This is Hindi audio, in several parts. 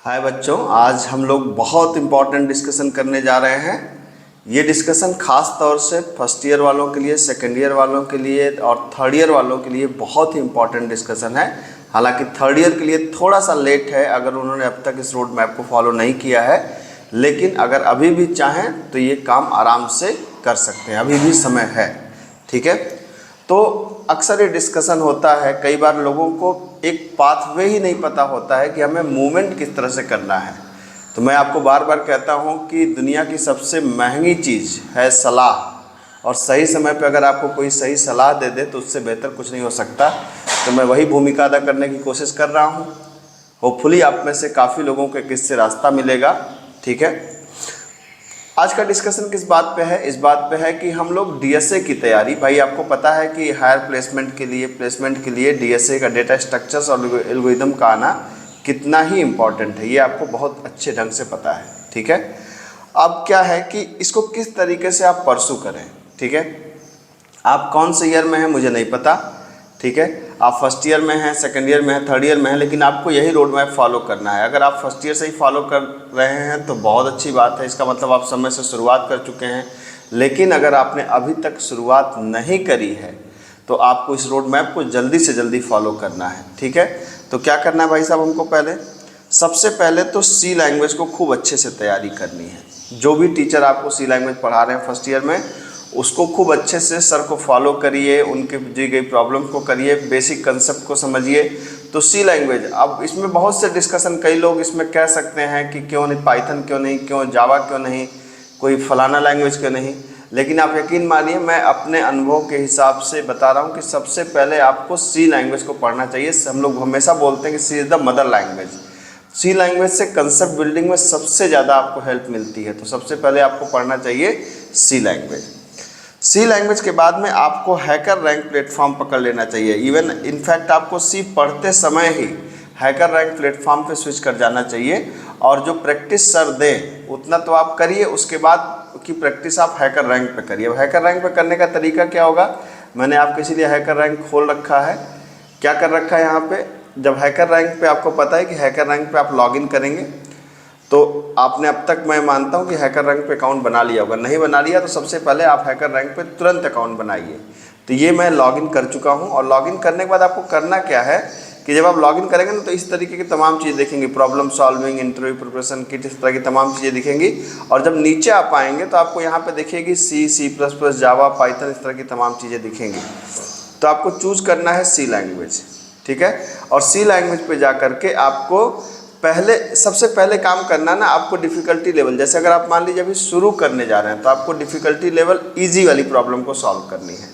हाय बच्चों, आज हम लोग बहुत इम्पॉर्टेंट डिस्कशन करने जा रहे हैं। ये डिस्कशन खास तौर से फर्स्ट ईयर वालों के लिए, सेकेंड ईयर वालों के लिए और थर्ड ईयर वालों के लिए बहुत ही इम्पॉर्टेंट डिस्कशन है। हालांकि थर्ड ईयर के लिए थोड़ा सा लेट है अगर उन्होंने अब तक इस रोड मैप को फॉलो नहीं किया है, लेकिन अगर अभी भी चाहें तो ये काम आराम से कर सकते हैं, अभी भी समय है। ठीक है, तो अक्सर ये डिस्कशन होता है, कई बार लोगों को एक पाथवे ही नहीं पता होता है कि हमें मूवमेंट किस तरह से करना है। तो मैं आपको बार बार कहता हूँ कि दुनिया की सबसे महंगी चीज़ है सलाह, और सही समय पे अगर आपको कोई सही सलाह दे दे तो उससे बेहतर कुछ नहीं हो सकता। तो मैं वही भूमिका अदा करने की कोशिश कर रहा हूँ। होपफुली आप में से काफ़ी लोगों को किससे रास्ता मिलेगा। ठीक है, आज का डिस्कशन किस बात पे है? इस बात पे है कि हम लोग डीएसए की तैयारी, भाई आपको पता है कि हायर प्लेसमेंट के लिए डीएसए का डेटा स्ट्रक्चर्स और एल्गोरिथम का आना कितना ही इम्पॉर्टेंट है, ये आपको बहुत अच्छे ढंग से पता है। ठीक है, अब क्या है कि इसको किस तरीके से आप परसू करें। ठीक है, आप कौन से ईयर में हैं मुझे नहीं पता। ठीक है, आप फर्स्ट ईयर में हैं, सेकंड ईयर में हैं, थर्ड ईयर में हैं, लेकिन आपको यही रोड मैप फॉलो करना है। अगर आप फर्स्ट ईयर से ही फॉलो कर रहे हैं तो बहुत अच्छी बात है, इसका मतलब आप समय से शुरुआत कर चुके हैं। लेकिन अगर आपने अभी तक शुरुआत नहीं करी है तो आपको इस रोड मैप को जल्दी से जल्दी फॉलो करना है। ठीक है, तो क्या करना है भाई साहब, हमको सबसे पहले तो सी लैंग्वेज को खूब अच्छे से तैयारी करनी है। जो भी टीचर आपको सी लैंग्वेज पढ़ा रहे हैं फर्स्ट ईयर में, उसको खूब अच्छे से सर को फॉलो करिए, उनके दी गई प्रॉब्लम को करिए, बेसिक कंसेप्ट को समझिए। तो सी लैंग्वेज, अब इसमें बहुत से डिस्कशन, कई लोग इसमें कह सकते हैं कि क्यों नहीं पाइथन, क्यों नहीं, क्यों जावा, क्यों नहीं कोई फलाना लैंग्वेज, क्यों नहीं। लेकिन आप यकीन मानिए, मैं अपने अनुभव के हिसाब से बता रहा हूँ कि सबसे पहले आपको सी लैंग्वेज को पढ़ना चाहिए। हम लोग हमेशा बोलते हैं कि C is the mother language. C language से कंसेप्ट बिल्डिंग में सबसे ज़्यादा आपको हेल्प मिलती है। तो सबसे पहले आपको पढ़ना चाहिए सी लैंग्वेज। सी लैंग्वेज के बाद में आपको हैकर रैंक प्लेटफॉर्म पकड़ लेना चाहिए। इवन इनफैक्ट आपको सी पढ़ते समय ही हैकर रैंक प्लेटफॉर्म पे स्विच कर जाना चाहिए, और जो प्रैक्टिस सर दें उतना तो आप करिए, उसके बाद की प्रैक्टिस आप हैकर रैंक पे करिए। अब हैकर रैंक पे करने का तरीका क्या होगा, मैंने आपके इसीलिए हैकर रैंक खोल रखा है। क्या कर रखा है यहाँ पे, जब हैकर रैंक पे आपको पता है कि हैकर रैंक पे आप लॉगिन करेंगे तो आपने अब तक, मैं मानता हूं कि हैकर रैंक पे अकाउंट बना लिया होगा। नहीं बना लिया तो सबसे पहले आप हैकर रैंक पे तुरंत अकाउंट बनाइए। तो ये मैं लॉगिन कर चुका हूं, और लॉगिन करने के बाद आपको करना क्या है कि जब आप लॉगिन करेंगे ना तो इस तरीके की तमाम चीज़ें दिखेंगी, problem solving, interview preparation kit, इस तरह की तमाम चीज़ें दिखेंगी। और जब नीचे आप आएंगे तो आपको यहाँ पर दिखेगी C++, जावा, पाइथन, इस तरह की तमाम चीज़ें दिखेंगी। तो आपको चूज़ करना है सी लैंग्वेज। ठीक है, और सी लैंग्वेज पे जा करके आपको सबसे पहले काम करना ना, आपको डिफ़िकल्टी लेवल, जैसे अगर आप मान लीजिए अभी शुरू करने जा रहे हैं तो आपको डिफ़िकल्टी लेवल इजी वाली प्रॉब्लम को सॉल्व करनी है।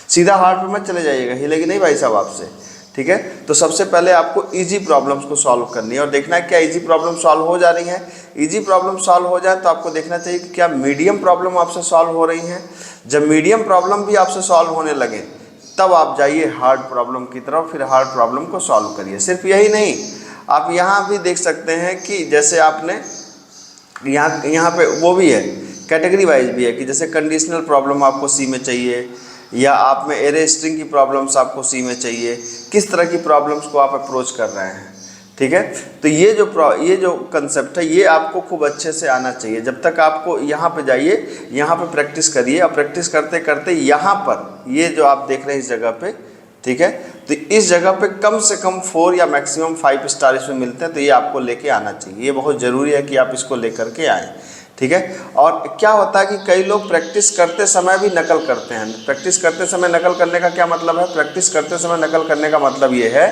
सीधा हार्ड पे मत चले जाइएगा, हिलेगी नहीं भाई साहब आपसे। ठीक है, तो सबसे पहले आपको इजी प्रॉब्लम्स को सॉल्व करनी है, और देखना है क्या इजी प्रॉब्लम सॉल्व हो जा रही हैं। इजी प्रॉब्लम सॉल्व हो जाए तो आपको देखना चाहिए कि क्या मीडियम प्रॉब्लम आपसे सॉल्व हो रही हैं। जब मीडियम प्रॉब्लम भी आपसे सॉल्व होने लगे तब आप जाइए हार्ड प्रॉब्लम की तरफ, फिर हार्ड प्रॉब्लम को सॉल्व करिए। सिर्फ यही नहीं, आप यहाँ भी देख सकते हैं कि जैसे आपने यहाँ पे वो भी है, कैटेगरी वाइज भी है कि जैसे कंडीशनल प्रॉब्लम आपको सी में चाहिए, या आप में एरे स्ट्रिंग की प्रॉब्लम्स आपको सी में चाहिए, किस तरह की प्रॉब्लम्स को आप अप्रोच कर रहे हैं। ठीक है, तो ये जो कंसेप्ट है ये आपको खूब अच्छे से आना चाहिए। जब तक आपको यहाँ पे जाइए, यहाँ पे प्रैक्टिस करिए, और प्रैक्टिस करते करते यहाँ पर ये जो आप देख रहे हैं इस जगह पे, ठीक है, तो इस जगह पे कम से कम 4 या मैक्सिमम 5 स्टार इसमें मिलते हैं। तो ये आपको लेके आना चाहिए, ये बहुत ज़रूरी है कि आप इसको लेकर के आएँ। ठीक है, और क्या होता है कि कई लोग प्रैक्टिस करते समय भी नकल करते हैं। प्रैक्टिस करते समय नकल करने का क्या मतलब है, प्रैक्टिस करते समय नकल करने का मतलब ये है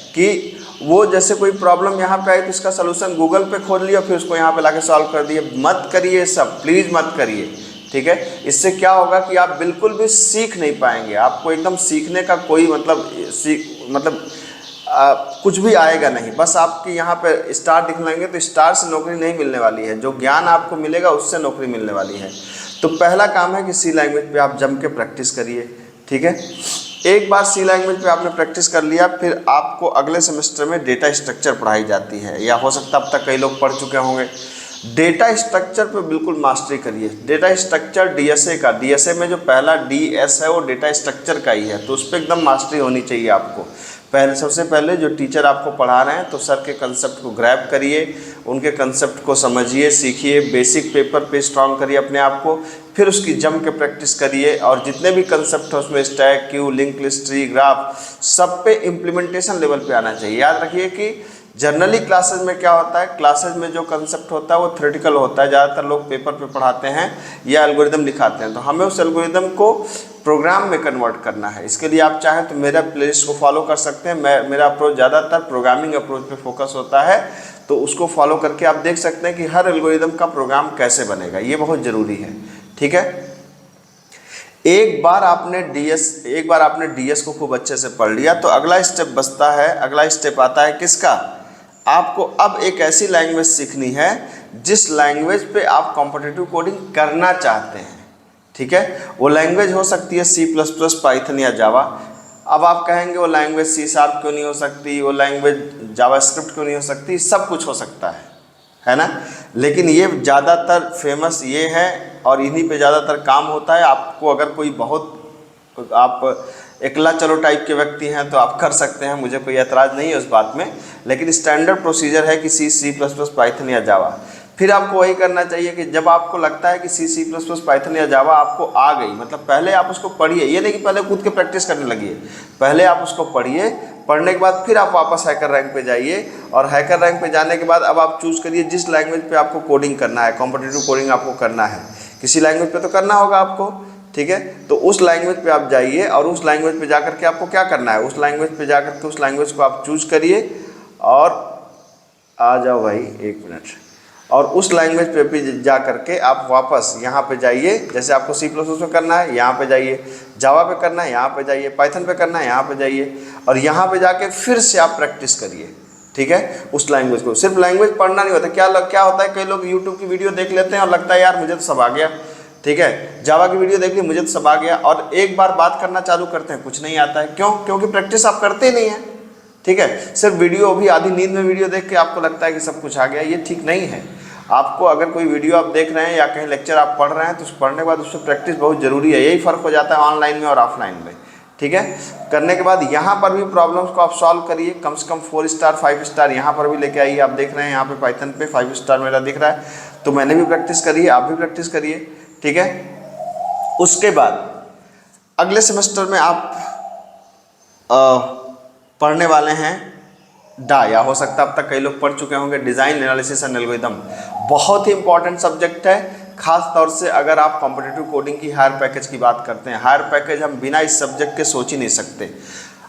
कि वो जैसे कोई प्रॉब्लम यहाँ पे आई तो इसका सलूशन गूगल पे खोल लिया, फिर उसको यहाँ पे लाके सॉल्व कर दिए। मत करिए सब, प्लीज़ मत करिए। ठीक है, इससे क्या होगा कि आप बिल्कुल भी सीख नहीं पाएंगे, आपको एकदम सीखने का कोई कुछ भी आएगा नहीं। बस आपके यहाँ पे स्टार दिखलाएंगे तो स्टार से नौकरी नहीं मिलने वाली है, जो ज्ञान आपको मिलेगा उससे नौकरी मिलने वाली है। तो पहला काम है कि सी लैंग्वेज पे आप जम के प्रैक्टिस करिए। ठीक है, एक बार सी लैंग्वेज पे आपने प्रैक्टिस कर लिया, फिर आपको अगले सेमेस्टर में डेटा स्ट्रक्चर पढ़ाई जाती है, या हो सकता अब तक कई लोग पढ़ चुके होंगे। डेटा स्ट्रक्चर पे बिल्कुल मास्टरी करिए। डेटा स्ट्रक्चर डीएसए का, डीएसए में जो पहला डीएस है वो डेटा स्ट्रक्चर का ही है, तो उस पर एकदम मास्टरी होनी चाहिए आपको। पहले सबसे पहले जो टीचर आपको पढ़ा रहे हैं तो सर के कंसेप्ट को ग्रैब करिए, उनके कंसेप्ट को समझिए, सीखिए, बेसिक पेपर पे स्ट्रॉन्ग करिए अपने आप को, फिर उसकी जम के प्रैक्टिस करिए और जितने भी कंसेप्ट है उसमें stack, Q, link list, tree, graph, सब पे इम्प्लीमेंटेशन लेवल पे आना चाहिए। याद रखिए कि जनरली क्लासेज में क्या होता है, क्लासेज में जो कंसेप्ट होता है वो थ्योरेटिकल होता है, ज़्यादातर लोग पेपर पे पढ़ाते हैं या एल्गोरिदम लिखाते हैं, तो हमें उस एल्गोरिदम को प्रोग्राम में कन्वर्ट करना है। इसके लिए आप चाहें तो मेरा प्लेलिस्ट को फॉलो कर सकते हैं। मेरा अप्रोच ज़्यादातर प्रोग्रामिंग अप्रोच पे फोकस होता है, तो उसको फॉलो करके आप देख सकते हैं कि हर एल्गोरिदम का प्रोग्राम कैसे बनेगा, ये बहुत ज़रूरी है। ठीक है, एक बार आपने डीएस को खूब अच्छे से पढ़ लिया तो अगला स्टेप बचता है, अगला स्टेप आता है किसका, आपको अब एक ऐसी लैंग्वेज सीखनी है जिस लैंग्वेज पे आप कॉम्पिटिटिव कोडिंग करना चाहते हैं। ठीक है, वो लैंग्वेज हो सकती है C++, पाइथन या जावा। अब आप कहेंगे वो लैंग्वेज C# क्यों नहीं हो सकती, वो लैंग्वेज जावास्क्रिप्ट क्यों नहीं हो सकती, सब कुछ हो सकता है ना, लेकिन ये ज़्यादातर फेमस ये है और इन्हीं पे ज़्यादातर काम होता है। आपको अगर कोई बहुत आप एकला चलो टाइप के व्यक्ति हैं तो आप कर सकते हैं, मुझे कोई एतराज़ नहीं है उस बात में, लेकिन स्टैंडर्ड प्रोसीजर है कि C++, पाइथन या जावा। फिर आपको वही करना चाहिए कि जब आपको लगता है कि C++, पाइथन या जावा आपको आ गई, मतलब पहले आप उसको पढ़िए, ये नहीं कि पहले खुद के प्रैक्टिस करने लगिए, पहले आप उसको पढ़िए, पढ़ने के बाद फिर आप वापस हैकर रैंक पे जाइए और हैकर रैंक पे जाने के बाद अब आप चूज़ करिए जिस लैंग्वेज पे आपको कोडिंग करना है, कॉम्पिटिटिव कोडिंग आपको करना है, किसी लैंग्वेज पे तो करना होगा आपको। ठीक है, तो उस लैंग्वेज पे आप जाइए और उस लैंग्वेज पे जाकर के आपको क्या करना है, उस लैंग्वेज पे जाकर के उस लैंग्वेज को आप चूज़ करिए और आ जाओ भाई 1 मिनट, और उस लैंग्वेज पे भी जा करके आप वापस यहाँ पे जाइए, जैसे आपको C++ में करना है यहाँ पे जाइए, जावा पे करना है यहाँ पे जाइए, पाइथन पे करना है यहाँ पे जाइए और यहाँ पे जाके फिर से आप प्रैक्टिस करिए। ठीक है, उस लैंग्वेज को, सिर्फ लैंग्वेज पढ़ना नहीं होता, क्या होता है, कई लोग यूट्यूब की वीडियो देख लेते हैं और लगता है यार मुझे तो सब आ गया। ठीक है, जावा की वीडियो देख ली मुझे तो सब आ गया, और एक बार बात करना चालू करते हैं कुछ नहीं आता है। क्यों? क्योंकि प्रैक्टिस आप करते ही नहीं है। ठीक है, सिर्फ वीडियो भी आधी नींद में वीडियो देख के आपको लगता है कि सब कुछ आ गया, ये ठीक नहीं है। आपको अगर कोई वीडियो आप देख रहे हैं या कहीं लेक्चर आप पढ़ रहे हैं तो उस पढ़ने के बाद उसमें प्रैक्टिस बहुत ज़रूरी है। यही फ़र्क हो जाता है ऑनलाइन में और ऑफलाइन में। ठीक है, करने के बाद यहाँ पर भी प्रॉब्लम्स को आप सॉल्व करिए, कम से कम 4 स्टार 5 स्टार यहाँ पर भी लेके आइए। आप देख रहे हैं यहाँ पे पाइथन पे 5 स्टार मेरा दिख रहा है, तो मैंने भी प्रैक्टिस करी है, आप भी प्रैक्टिस करिए। ठीक है, उसके बाद अगले सेमेस्टर में आप पढ़ने वाले हैं या हो सकता है अब तक कई लोग पढ़ चुके होंगे डिज़ाइन एनालिसिस एंड एल्गोरिथम। बहुत ही इंपॉर्टेंट सब्जेक्ट है, खास तौर से अगर आप कॉम्पिटिटिव कोडिंग की हायर पैकेज की बात करते हैं। हायर पैकेज हम बिना इस सब्जेक्ट के सोच ही नहीं सकते।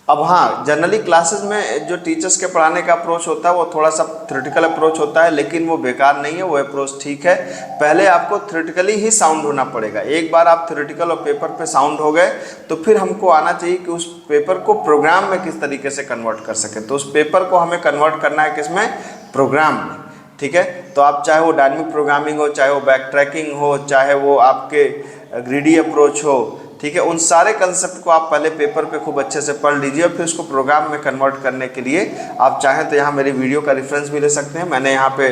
अब हाँ, जनरली क्लासेस में जो टीचर्स के पढ़ाने का अप्रोच होता है वो थोड़ा सा थ्योरेटिकल अप्रोच होता है, लेकिन वो बेकार नहीं है, वो अप्रोच ठीक है। पहले आपको थ्योरेटिकली ही साउंड होना पड़ेगा। एक बार आप थ्योरेटिकल और पेपर पे साउंड हो गए तो फिर हमको आना चाहिए कि उस पेपर को प्रोग्राम में किस तरीके से कन्वर्ट कर सकें। तो उस पेपर को हमें कन्वर्ट करना है किसमें? प्रोग्राम में। ठीक है, तो आप चाहे वो डायनेमिक प्रोग्रामिंग हो, चाहे वो बैक ट्रैकिंग हो, चाहे वो आपके ग्रीडी अप्रोच हो, ठीक है, उन सारे कंसेप्ट को आप पहले पेपर पे खूब अच्छे से पढ़ लीजिए और फिर उसको प्रोग्राम में कन्वर्ट करने के लिए आप चाहें तो यहाँ मेरी वीडियो का रेफरेंस भी ले सकते हैं। मैंने यहाँ पे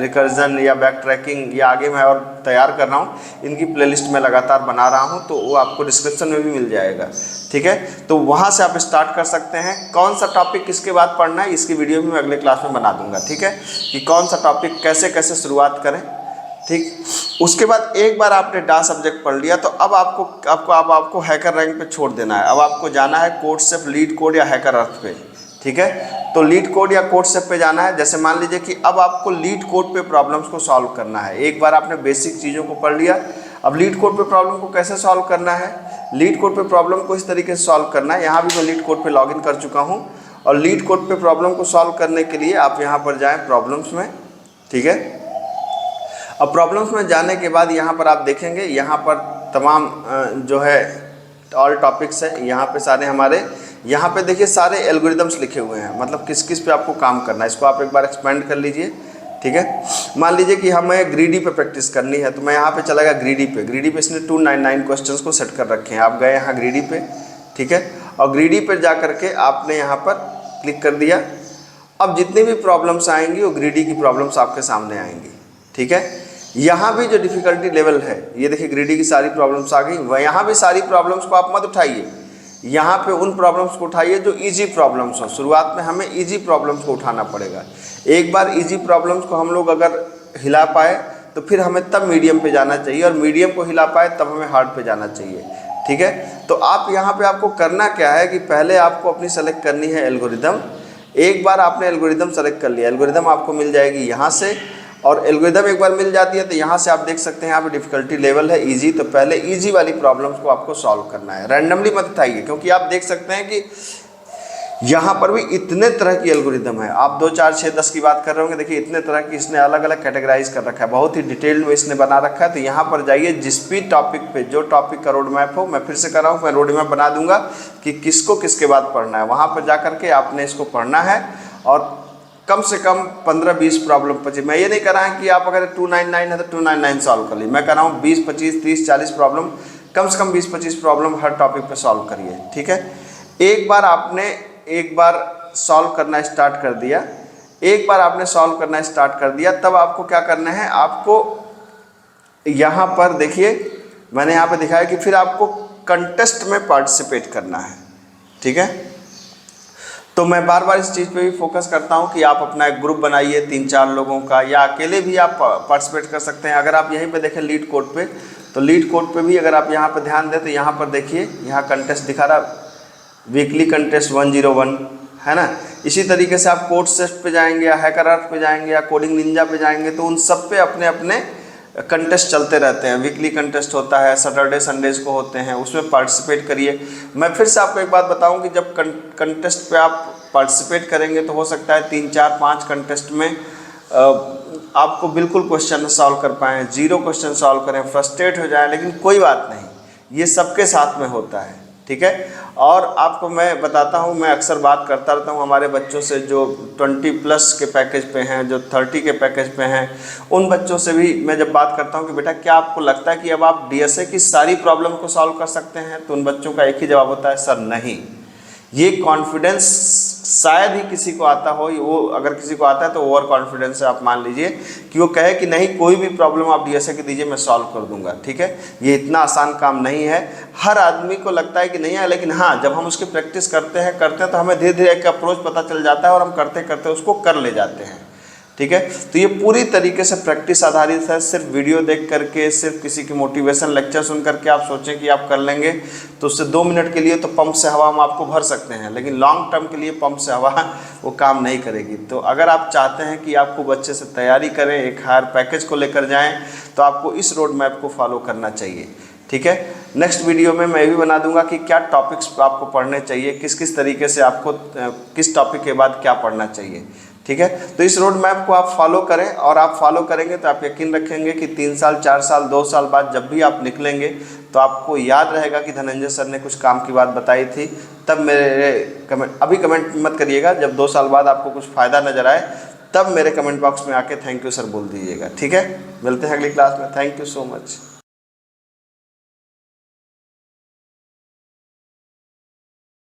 रिकर्जन या बैक ट्रैकिंग या आगे मैं और तैयार कर रहा हूँ, इनकी प्लेलिस्ट में लगातार बना रहा हूँ, तो वो आपको डिस्क्रिप्शन में भी मिल जाएगा। ठीक है, तो वहाँ से आप स्टार्ट कर सकते हैं। कौन सा टॉपिक किसके बाद पढ़ना है इसकी वीडियो भी मैं अगले क्लास में बना दूँगा। ठीक है, कि कौन सा टॉपिक कैसे कैसे शुरुआत करें। ठीक, उसके बाद एक बार आपने डा सब्जेक्ट पढ़ लिया तो अब आपको हैकर रैंक पे छोड़ देना है। अब आपको जाना है कोडसेफ, लीड कोड या हैकर अर्थ पे। ठीक है, तो लीड कोड या कोडसेफ पे जाना है। जैसे मान लीजिए कि अब आपको लीड कोड पे प्रॉब्लम्स को सॉल्व करना है। एक बार आपने बेसिक चीज़ों को पढ़ लिया, अब लीड कोड पे प्रॉब्लम को कैसे सॉल्व करना है, लीड कोड पे प्रॉब्लम को इस तरीके से सॉल्व करना है। यहाँ भी मैं लीड कोड पे लॉगिन कर चुका हूँ और लीड कोड पे प्रॉब्लम को सॉल्व करने के लिए आप यहाँ पर जाएँ प्रॉब्लम्स में। ठीक है, अब प्रॉब्लम्स में जाने के बाद यहाँ पर आप देखेंगे, यहाँ पर तमाम जो है ऑल टॉपिक्स है, यहाँ पे सारे हमारे, यहाँ पे देखिए सारे एल्गोरिदम्स लिखे हुए हैं, मतलब किस किस पे आपको काम करना है। इसको आप एक बार एक्सपेंड कर लीजिए। ठीक है, मान लीजिए कि हमें ग्रीडी पे प्रैक्टिस करनी है, तो मैं यहाँ पे चला गया ग्रीडी पे इसने 299 क्वेश्चंस को सेट कर रखे हैं। आप गए यहाँ ग्रीडी पे, ठीक है, और ग्रीडी पे जा करके आपने यहाँ पर क्लिक कर दिया। अब जितनी भी प्रॉब्लम्स आएंगी वो ग्रीडी की प्रॉब्लम्स आपके सामने आएंगी। ठीक है, यहाँ भी जो डिफ़िकल्टी लेवल है, ये देखिए ग्रीडी की सारी प्रॉब्लम्स आ गई। वह यहाँ भी सारी प्रॉब्लम्स को आप मत उठाइए, यहाँ पे उन प्रॉब्लम्स को उठाइए जो इजी प्रॉब्लम्स हो। शुरुआत में हमें इजी प्रॉब्लम्स को उठाना पड़ेगा। एक बार इजी प्रॉब्लम्स को हम लोग अगर हिला पाए तो फिर हमें तब मीडियम पे जाना चाहिए, और मीडियम को हिला पाए तब हमें हार्ड पे जाना चाहिए। ठीक है, तो आप यहाँ पे आपको करना क्या है कि पहले आपको अपनी सेलेक्ट करनी है एल्गोरिदम। एक बार आपने एल्गोरिदम सेलेक्ट कर लिया, एल्गोरिदम आपको मिल जाएगी यहाँ से, और एल्गोरिदम एक बार मिल जाती है तो यहाँ से आप देख सकते हैं यहाँ पे डिफ़िकल्टी लेवल है इजी। तो पहले इजी वाली प्रॉब्लम्स को आपको सॉल्व करना है, रैंडमली मत उठाइए, क्योंकि आप देख सकते हैं कि यहाँ पर भी इतने तरह की एल्गोरिदम है। आप 2, 4, 6, 10 की बात कर रहे होंगे, देखिए इतने तरह की इसने अलग अलग कैटेगराइज कर रखा है, बहुत ही डिटेल्ड में इसने बना रखा है। तो यहाँ पर जाइए, जिस भी टॉपिक पे जो टॉपिक का रोड मैप हो, मैं फिर से कर रहा हूँ, मैं रोड मैप बना दूंगा कि किसको किसके बाद पढ़ना है। वहाँ पर जा करके आपने इसको पढ़ना है, और कम से कम 15-20 प्रॉब्लम बचे। मैं ये नहीं कर रहा है कि आप अगर 299 है तो 299 सॉल्व कर लीजिए, मैं कर रहा हूँ 20, 25, 30, 40 प्रॉब्लम, कम से कम 20-25 प्रॉब्लम हर टॉपिक पे सॉल्व करिए। ठीक है, एक बार आपने सॉल्व करना स्टार्ट कर दिया, एक बार आपने सॉल्व करना स्टार्ट कर दिया, तब आपको क्या करना है, आपको यहाँ पर देखिए मैंने यहाँ पे दिखाया कि फिर आपको कंटेस्ट में पार्टिसिपेट करना है। ठीक है, तो मैं बार बार इस चीज़ पे भी फोकस करता हूँ कि आप अपना एक ग्रुप बनाइए 3-4 लोगों का, या अकेले भी आप पार्टिसिपेट कर सकते हैं। अगर आप यहीं पे देखें लीड कोड पे, तो लीड कोड पे भी अगर आप यहाँ पे ध्यान दें तो यहाँ पर देखिए, यहाँ कंटेस्ट दिखा रहा, वीकली कंटेस्ट 101 है ना। इसी तरीके से आप कोड सेस्ट पे जाएंगे, या हैकर अर्थ पे जाएंगे, या कोडिंग निंजा पे जाएंगे, तो उन सब पे अपने अपने कंटेस्ट चलते रहते हैं। वीकली कंटेस्ट होता है, सैटरडे संडेज को होते हैं, उसमें पार्टिसिपेट करिए। मैं फिर से आपको एक बात बताऊं कि जब कंटेस्ट पे आप पार्टिसिपेट करेंगे तो हो सकता है 3, 4, 5 कंटेस्ट में आपको बिल्कुल क्वेश्चन न सॉल्व कर पाएँ, 0 क्वेश्चन सॉल्व करें, फ्रस्ट्रेट हो जाए, लेकिन कोई बात नहीं, ये सबके साथ में होता है। ठीक है, और आपको मैं बताता हूँ, मैं अक्सर बात करता रहता हूँ हमारे बच्चों से जो 20+ के पैकेज पे हैं, जो 30 के पैकेज पे हैं, उन बच्चों से भी मैं जब बात करता हूँ कि बेटा क्या आपको लगता है कि अब आप डीएसए की सारी प्रॉब्लम को सॉल्व कर सकते हैं, तो उन बच्चों का एक ही जवाब होता है, सर नहीं। ये कॉन्फिडेंस शायद ही किसी को आता हो, वो अगर किसी को आता है तो ओवर कॉन्फिडेंस है, आप मान लीजिए कि वो कहे कि नहीं कोई भी प्रॉब्लम आप डीएसए की दीजिए मैं सॉल्व कर दूंगा। ठीक है, ये इतना आसान काम नहीं है, हर आदमी को लगता है कि नहीं है, लेकिन हाँ जब हम उसकी प्रैक्टिस करते हैं तो हमें धीरे धीरे एक अप्रोच पता चल जाता है, और हम करते करते उसको कर ले जाते हैं। ठीक है, तो ये पूरी तरीके से प्रैक्टिस आधारित है। सिर्फ वीडियो देख करके, सिर्फ किसी की मोटिवेशन लेक्चर सुन करके आप सोचें कि आप कर लेंगे तो उससे 2 मिनट के लिए तो पंप से हवा हम आपको भर सकते हैं, लेकिन लॉन्ग टर्म के लिए पंप से हवा वो काम नहीं करेगी। तो अगर आप चाहते हैं कि आप खूब अच्छे से तैयारी करें, एक हायर पैकेज को लेकर जाएँ, तो आपको इस रोड मैप को फॉलो करना चाहिए। ठीक है, नेक्स्ट वीडियो में मैं भी बना दूंगा कि क्या टॉपिक्स आपको पढ़ने चाहिए, किस किस तरीके से आपको किस टॉपिक के बाद क्या पढ़ना चाहिए। ठीक है, तो इस रोड मैप को आप फॉलो करें, और आप फॉलो करेंगे तो आप यकीन रखेंगे कि 3 साल, 4 साल, 2 साल बाद जब भी आप निकलेंगे तो आपको याद रहेगा कि धनंजय सर ने कुछ काम की बात बताई थी। तब मेरे अभी कमेंट मत करिएगा, जब 2 साल बाद आपको कुछ फ़ायदा नज़र आए तब मेरे कमेंट बॉक्स में आके थैंक यू सर बोल दीजिएगा। ठीक है, मिलते हैं अगली क्लास में। Thank you so much.